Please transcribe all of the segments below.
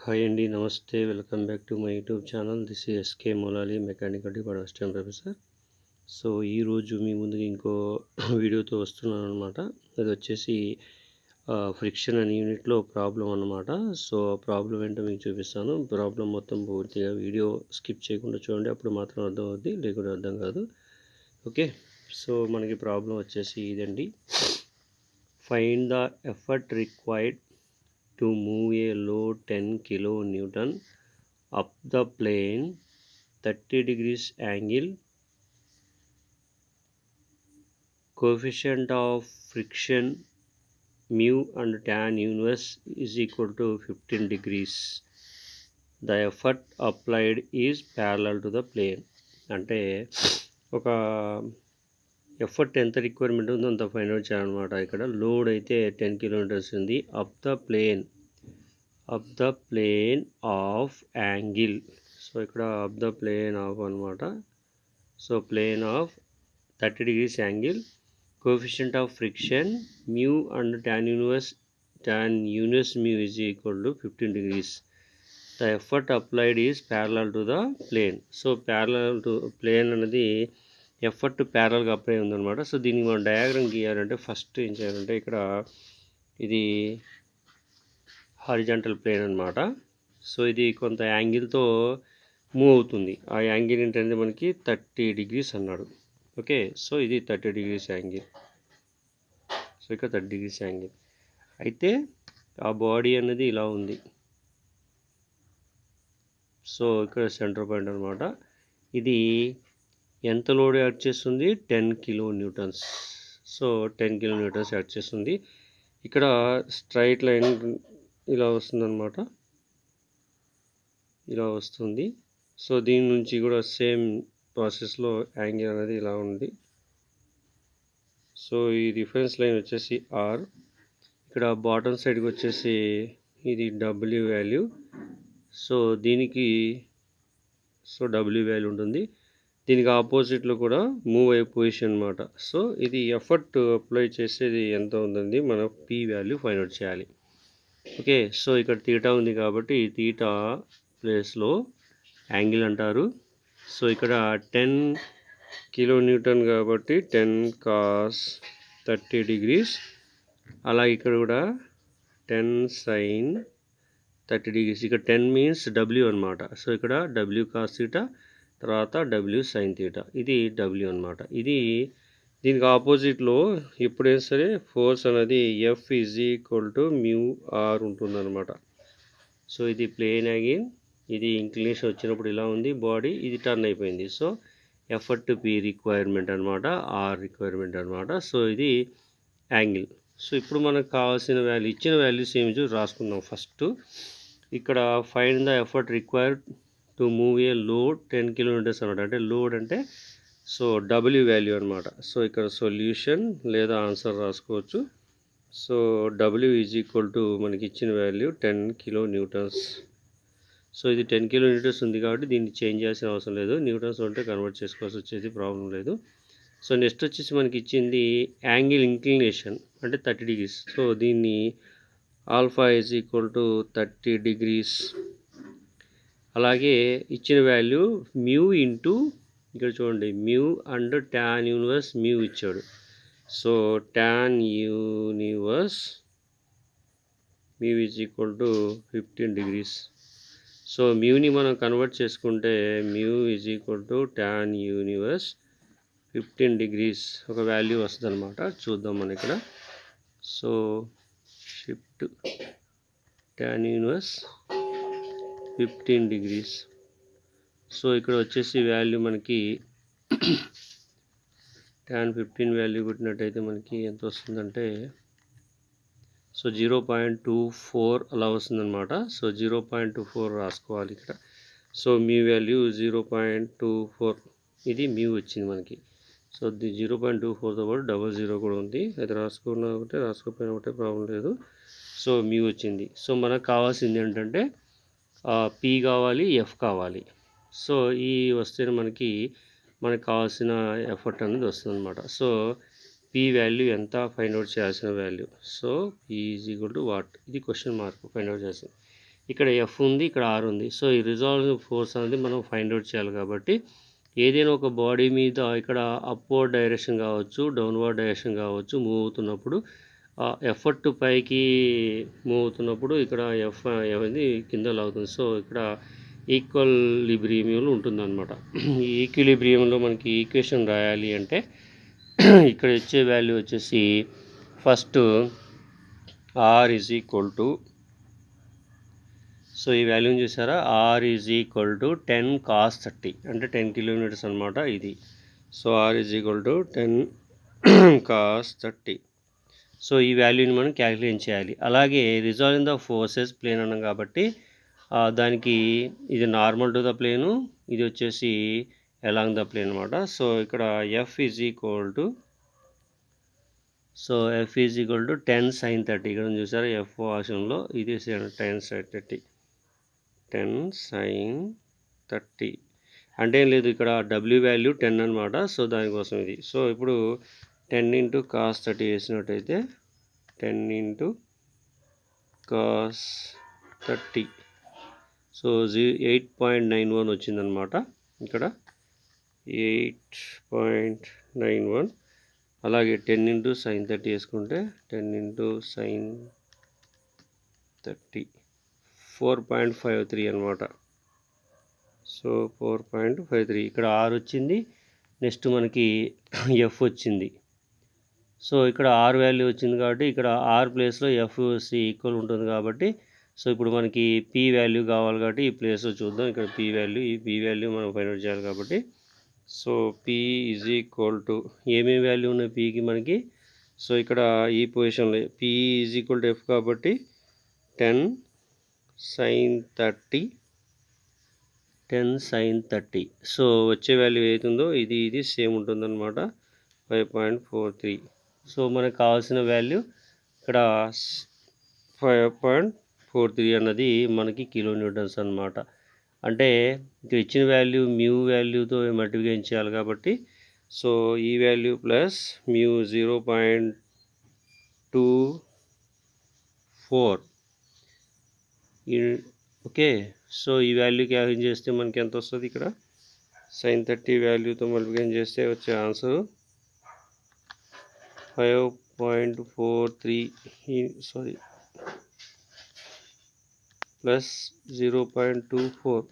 Hi అండి, నమస్తే. Welcome back to my YouTube channel. This is SK Molali, mechanical department assistant professor. So ఈరోజు మీ ముందుకు ఇంకో వీడియోతో వస్తున్నాను అనమాట. అది వచ్చేసి ఫ్రిక్షన్ అనే యూనిట్లో ప్రాబ్లం అన్నమాట. సో ప్రాబ్లం ఏంటో మీకు చూపిస్తాను. ప్రాబ్లం మొత్తం పూర్తిగా వీడియో స్కిప్ చేయకుండా చూడండి, అప్పుడు మాత్రం అర్థం అవుద్ది, లేకుంటే అర్థం కాదు. ఓకే, సో మనకి ప్రాబ్లం వచ్చేసి ఇదండి. Find the effort required to move a load 10 kN up the plane 30 degrees angle. Coefficient of friction mu and tan inverse is equal to 15 degrees. The effort applied is parallel to the plane. అంటే ఒక effort ఎంత requirement ఉందో అంత find out చేయాలన్నమాట. ఇక్కడ load అయితే 10 kN ఉంది. Up the plane of angle. So ఇక్కడ అప్ ద ప్లేన్ ఆఫ్ అనమాట. So plane of 30 degrees angle. Coefficient of friction mu and tan inverse mu is equal to 15 degrees. The effort applied is parallel to the plane. So parallel to plane అనేది effort ప్యారల్గా apply ఉందన్నమాట. So దీనికి మనం diagram గీయాలంటే first ఏం చేయాలంటే ఇక్కడ ఇది horizontal plane అనమాట. So ఇది కొంత యాంగిల్తో మూవ్ అవుతుంది. ఆ యాంగిల్ ఏంటంటే మనకి 30 degrees అన్నాడు. ఓకే, సో ఇది 30 degrees యాంగిల్. సో ఇక్కడ 30 degrees యాంగిల్ అయితే ఆ బాడీ అనేది ఇలా ఉంది. సో ఇక్కడ సెంటర్ పాయింట్ అనమాట. ఇది ఎంత లోడ్ యాడ్ చేస్తుంది? 10 kN. సో 10 kN యాడ్ చేస్తుంది. ఇక్కడ స్ట్రైట్ లైన్ ఇలా వస్తుందన్నమాట, ఇలా వస్తుంది. సో దీని నుంచి కూడా సేమ్ ప్రాసెస్లో యాంగిల్ అనేది ఇలా ఉంది. సో ఈ రిఫరెన్స్ లైన్ వచ్చేసి R. ఇక్కడ బాటమ్ సైడ్కి వచ్చేసి ఇది W వాల్యూ. సో దీనికి W వాల్యూ ఉంటుంది. దీనికి ఆపోజిట్లో కూడా మూవ్ అయ్యే పొజిషన్ అనమాట. సో ఇది ఎఫర్ట్ అప్లై చేసేది ఎంత ఉందండి, మనం P వాల్యూ ఫైండ్ అవుట్ చేయాలి. ఓకే, సో ఇక్కడ తీటా ఉంది కాబట్టి తీటా ప్లేస్లో యాంగిల్ అంటారు. సో ఇక్కడ 10 kN కాబట్టి 10 cos 30 degrees. అలాగే ఇక్కడ కూడా 10 sin 30 degrees. ఇక్కడ 10 మీన్స్ W అనమాట. సో ఇక్కడ W cos θ, తర్వాత W sin θ. ఇది W అనమాట. ఇది దీనికి ఆపోజిట్లో ఎప్పుడైనా సరే ఫోర్స్ అనేది F is equal to mu R ఉంటుందన్నమాట. సో ఇది ప్లేన్ యాంగిల్, ఇది ఇంక్లినేషన్ వచ్చినప్పుడు ఇలా ఉంది బాడీ, ఇది టర్న్ అయిపోయింది. సో ఎఫర్ట్ P రిక్వైర్మెంట్ అనమాట, R రిక్వైర్మెంట్ అనమాట. సో ఇది యాంగిల్. సో ఇప్పుడు మనకు కావాల్సిన వాల్యూ, ఇచ్చిన వాల్యూస్ ఏమి రాసుకుందాం. ఫస్ట్ ఇక్కడ find the effort required to move A load 10 kN అనమాట. అంటే లోడ్ అంటే సో W వాల్యూ అనమాట. సో ఇక్కడ సొల్యూషన్ లేదా ఆన్సర్ రాసుకోవచ్చు. So W is equal to మనకి ఇచ్చిన వాల్యూ 10 kN. సో ఇది 10 kN ఉంది కాబట్టి దీన్ని చేంజ్ చేయాల్సిన అవసరం లేదు. న్యూటన్స్ ఉంటే కన్వర్ట్ చేసుకోవాల్సి వచ్చేది, ప్రాబ్లం లేదు. సో నెక్స్ట్ వచ్చేసి మనకి ఇచ్చింది యాంగిల్ ఇంక్లినేషన్ అంటే 30 degrees. సో దీన్ని alpha is equal to 30 degrees. అలాగే ఇచ్చిన వాల్యూ మ్యూ ఇంటూ ఇక్కడ చూడండి mu and tan inverse mu ఇచ్చాడు. So tan inverse mu is equal to 15 degrees. So మ్యూని మనం కన్వర్ట్ చేసుకుంటే mu is equal to tan inverse 15 degrees ఒక వాల్యూ వస్తుంది అనమాట. చూద్దాం మనం ఇక్కడ. So shift tan inverse 15 degrees. So ఇక్కడ వచ్చేసి వాల్యూ మనకి tan 15 వాల్యూ పెట్టినట్టయితే మనకి ఎంత వస్తుందంటే సో 0.24 అలా వస్తుందన్నమాట. సో 0.24 రాసుకోవాలి ఇక్కడ. సో మీ వాల్యూ 0.24, ఇది మ్యూ వచ్చింది మనకి. సో 0.24తో పాటు 00 కూడా ఉంది. అది రాసుకున్నా ఒకటే, రాసుకోకపోయినా ఒకటే, ప్రాబ్లం లేదు. సో మ్యూ వచ్చింది. సో మనకు కావాల్సింది ఏంటంటే P కావాలి, F కావాలి. సో ఈ వస్తేనే మనకి కావాల్సిన ఎఫర్ట్ అనేది వస్తుంది అనమాట. సో P వాల్యూ ఎంత ఫైండ్ అవుట్ చేయాల్సిన value. So P is equal to what, ఇది క్వశ్చన్ మార్క్ ఫైండ్ అవుట్ చేస్తుంది. ఇక్కడ ఎఫ్ ఉంది, ఇక్కడ ఆర్ ఉంది. సో ఈ రిజాల్వింగ్ ఫోర్స్ అనేది మనం ఫైండ్ అవుట్ చేయాలి కాబట్టి ఏదైనా ఒక బాడీ మీద ఇక్కడ అప్వర్డ్ డైరెక్షన్ కావచ్చు, డౌన్వర్డ్ డైరెక్షన్ కావచ్చు మూవ్ అవుతున్నప్పుడు ఎఫర్ట్ పైకి మూవ్ అవుతున్నప్పుడు ఇక్కడ ఎఫ్ అనేది కింద లాగుతుంది. సో ఇక్కడ ఈక్విలిబ్రియంలో ఉంటుందన్నమాట. ఈ ఈక్విలిబ్రియంలో మనకి ఈక్వేషన్ రాయాలి అంటే ఇక్కడ వచ్చే వాల్యూ వచ్చేసి first R is equal to, so ఈ వాల్యూని చూసారా, R is equal to 10 cos 30 అంటే 10 కిలోమీటర్స్ అనమాట ఇది. So R is equal to 10 cos 30. So ఈ వాల్యూని మనం క్యాలిక్యులేట్ చేయాలి. అలాగే రిజాల్వింగ్ ద ఫోర్సెస్ ప్లేన్ అన్నాం కాబట్టి దానికి ఇది నార్మల్ టు ద ప్లేను, ఇది వచ్చేసి అలాంగ్ ద ప్లేన్ అనమాట. సో ఇక్కడ F is equal to, so F is equal to 10 sin 30. ఇక్కడ చూసారా ఎఫ్ ఆప్షన్లో ఇది 10 sin 30, 10 sin 30 అంటే ఏం లేదు, ఇక్కడ డబ్ల్యూ వాల్యూ 10 అనమాట. సో దానికోసం ఇది. సో ఇప్పుడు 10 into cos 30 వేసినట్టయితే 10 into cos 30, so 8.91 వచ్చిందనమాట. ఇక్కడ 8.91. అలాగే 10 into sin 30 వేసుకుంటే 10 into sin 30 4.53 అనమాట. సో 4.53. ఇక్కడ ఆర్ వచ్చింది, నెక్స్ట్ మనకి ఎఫ్ వచ్చింది. సో ఇక్కడ ఆర్ వాల్యూ వచ్చింది కాబట్టి ఇక్కడ ఆర్ ప్లేస్లో ఎఫ్ ఈక్వల్ ఉంటుంది కాబట్టి, సో ఇప్పుడు మనకి పీ వాల్యూ కావాలి కాబట్టి ఈ ప్లేస్లో చూద్దాం. ఇక్కడ పీ వాల్యూ, ఈ పీ వాల్యూ మనం ఫైండ్ అవుట్ చేయాలి కాబట్టి, so P is equal to ఏమేమి వాల్యూ ఉన్నాయి పీకి మనకి, సో ఇక్కడ ఈ పొజిషన్లో P is equal to F కాబట్టి 10 sin 30, 10 sin 30. సో వచ్చే వాల్యూ ఏతుందో ఇది సేమ్ ఉంటుందన్నమాట, 5.43. సో మనకు కావాల్సిన వాల్యూ ఇక్కడ 5.43 అన్నది మనకి కిలో న్యూటన్స్ అనమాట. అంటే ఇక్కడ ఇచ్చిన వాల్యూ మ్యూ వాల్యూతో మల్టిప్లికేషన్ చేయాలి కాబట్టి, సో ఈ value plus mu 0.24. Okay, so ఈ వాల్యూ క్యాలిక్యులేట్ చేస్తే మనకి ఎంత వస్తుంది, ఇక్కడ sin 30 వాల్యూతో మల్టిప్లికేషన్ చేస్తే వచ్చే ఆన్సర్ 5.43 ప్లస్ 0.24.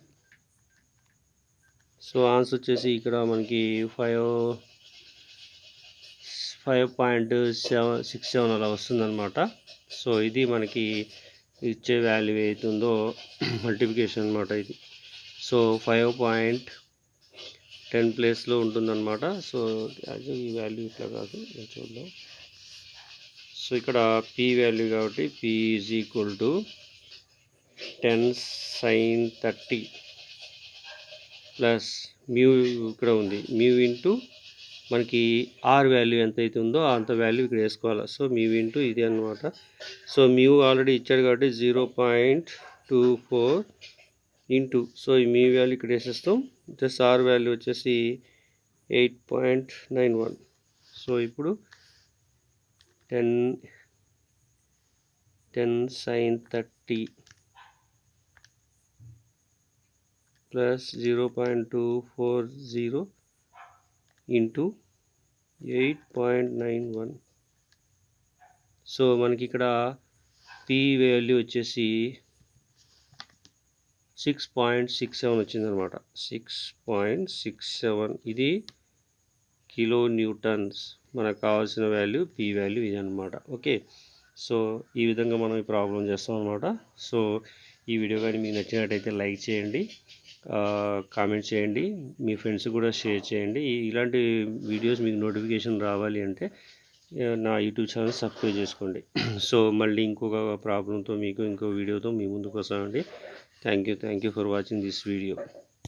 సో ఆన్సర్ వచ్చేసి ఇక్కడ మనకి 5.67 అలా వస్తుందన్నమాట. సో ఇది మనకి ఇచ్చే వాల్యూ అవుతుందో మల్టిప్లికేషన్ అనమాట ఇది. సో 5.10 ప్లేస్లో ఉంటుందన్నమాట. సో ఈ వాల్యూ ఇట్లా కాదు, చూద్దాం. సో ఇక్కడ పీ వాల్యూ కాబట్టి P is equal to 10 sin 30 plus mu ఇక్కడ ఉంది, మ్యూ ఇంటూ మనకి ఆర్ వాల్యూ ఎంత అయితే ఉందో అంత వాల్యూ ఇక్కడ వేసుకోవాలి. సో మ్యూ ఇంటూ ఇది అనమాట. సో మ్యూ ఆల్రెడీ ఇచ్చాడు కాబట్టి 0.24 ఇంటూ, సో ఈ మ్యూ వాల్యూ ఇక్కడ వేసేస్తాం. ప్లస్ ఆర్ వాల్యూ వచ్చేసి 8.91. సో ఇప్పుడు 10 sin 30 ప్లస్ 0.240 ఇంటూ 8.91. సో మనకి ఇక్కడ పీ వాల్యూ వచ్చేసి 6.67 వచ్చిందనమాట. 6.67 ఇది కిలో న్యూటన్స్. మనకు కావాల్సిన వాల్యూ పీ వాల్యూ ఇది అనమాట. ఓకే, సో ఈ విధంగా మనం ఈ ప్రాబ్లం చేస్తాం అనమాట. సో ఈ వీడియో కానీ మీకు నచ్చినట్టయితే లైక్ చేయండి, కామెంట్ చేయండి, మీ ఫ్రెండ్స్ కూడా షేర్ చేయండి. ఇలాంటి వీడియోస్ మీకు నోటిఫికేషన్ రావాలి అంటే నా యూట్యూబ్ ఛానల్ సబ్స్క్రైబ్ చేసుకోండి. సో మళ్ళీ ఇంకొక ప్రాబ్లంతో ఇంకో వీడియోతో మీ ముందుకు వస్తామండి. Thank you for watching this video.